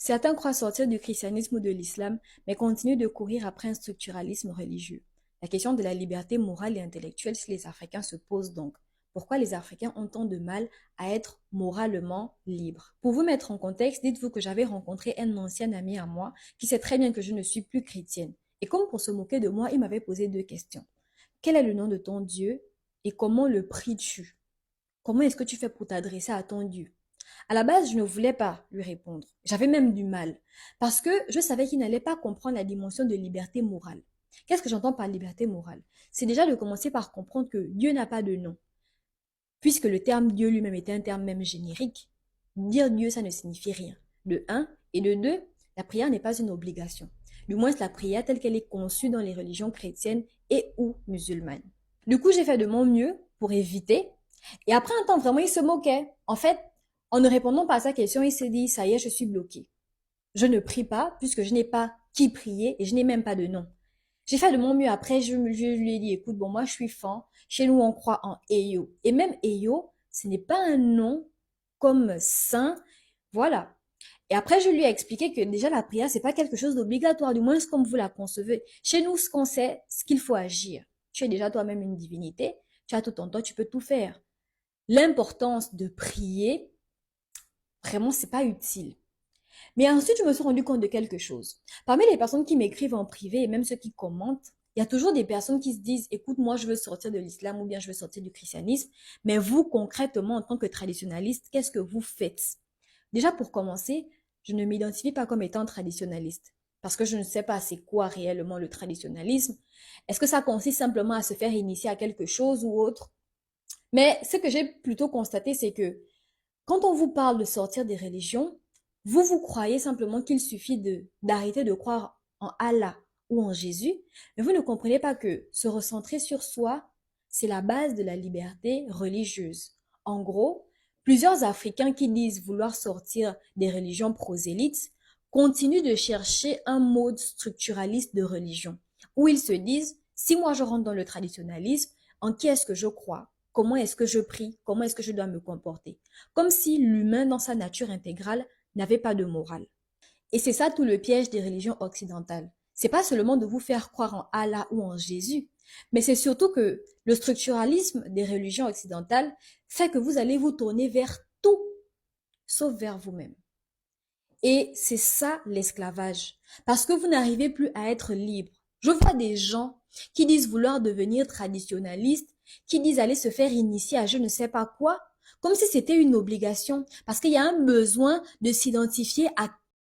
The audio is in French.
Certains croient sortir du christianisme ou de l'islam, mais continuent de courir après un structuralisme religieux. La question de la liberté morale et intellectuelle chez les Africains se pose donc. Pourquoi les Africains ont tant de mal à être moralement libres? Pour vous mettre en contexte, dites-vous que j'avais rencontré un ancien ami à moi qui sait très bien que je ne suis plus chrétienne. Et comme pour se moquer de moi, il m'avait posé deux questions. Quel est le nom de ton Dieu et comment le pries-tu? Comment est-ce que tu fais pour t'adresser à ton Dieu? À la base, je ne voulais pas lui répondre. J'avais même du mal. Parce que je savais qu'il n'allait pas comprendre la dimension de liberté morale. Qu'est-ce que j'entends par liberté morale? C'est déjà de commencer par comprendre que Dieu n'a pas de nom. Puisque le terme Dieu lui-même est un terme même générique. Dire Dieu, ça ne signifie rien. De un. Et de deux, la prière n'est pas une obligation. Du moins, la prière telle qu'elle est conçue dans les religions chrétiennes et ou musulmanes. Du coup, j'ai fait de mon mieux pour éviter. Et après un temps, vraiment, il se moquait. En fait, en ne répondant pas à sa question, il s'est dit, ça y est, je suis bloqué. Je ne prie pas puisque je n'ai pas qui prier et je n'ai même pas de nom. J'ai fait de mon mieux. Après, je lui ai dit, écoute, bon, moi, je suis fan. Chez nous, on croit en Eyo. Et même Eyo, ce n'est pas un nom comme saint. Voilà. Et après, je lui ai expliqué que déjà, la prière, c'est pas quelque chose d'obligatoire, du moins comme vous la concevez. Chez nous, ce qu'on sait, c'est qu'il faut agir. Tu es déjà toi-même une divinité. Tu as tout en toi, tu peux tout faire. L'importance de prier, vraiment, c'est pas utile. Mais ensuite, je me suis rendu compte de quelque chose. Parmi les personnes qui m'écrivent en privé et même ceux qui commentent, il y a toujours des personnes qui se disent, écoute, moi, je veux sortir de l'islam ou bien je veux sortir du christianisme. Mais vous, concrètement, en tant que traditionnaliste, qu'est-ce que vous faites? Déjà, pour commencer, je ne m'identifie pas comme étant traditionnaliste. Parce que je ne sais pas c'est quoi réellement le traditionnalisme. Est-ce que ça consiste simplement à se faire initier à quelque chose ou autre? Mais ce que j'ai plutôt constaté, c'est que quand on vous parle de sortir des religions, vous croyez simplement qu'il suffit d'arrêter de croire en Allah ou en Jésus, mais vous ne comprenez pas que se recentrer sur soi, c'est la base de la liberté religieuse. En gros, plusieurs Africains qui disent vouloir sortir des religions prosélytes continuent de chercher un mode structuraliste de religion, où ils se disent, si moi je rentre dans le traditionnalisme, en qui est-ce que je crois? Comment est-ce que je prie? Comment est-ce que je dois me comporter? Comme si l'humain dans sa nature intégrale n'avait pas de morale. Et c'est ça tout le piège des religions occidentales. C'est pas seulement de vous faire croire en Allah ou en Jésus, mais c'est surtout que le structuralisme des religions occidentales fait que vous allez vous tourner vers tout, sauf vers vous-même. Et c'est ça l'esclavage. Parce que vous n'arrivez plus à être libre. Je vois des gens qui disent vouloir devenir traditionnalistes, qui disent aller se faire initier à je ne sais pas quoi, comme si c'était une obligation. Parce qu'il y a un besoin de s'identifier à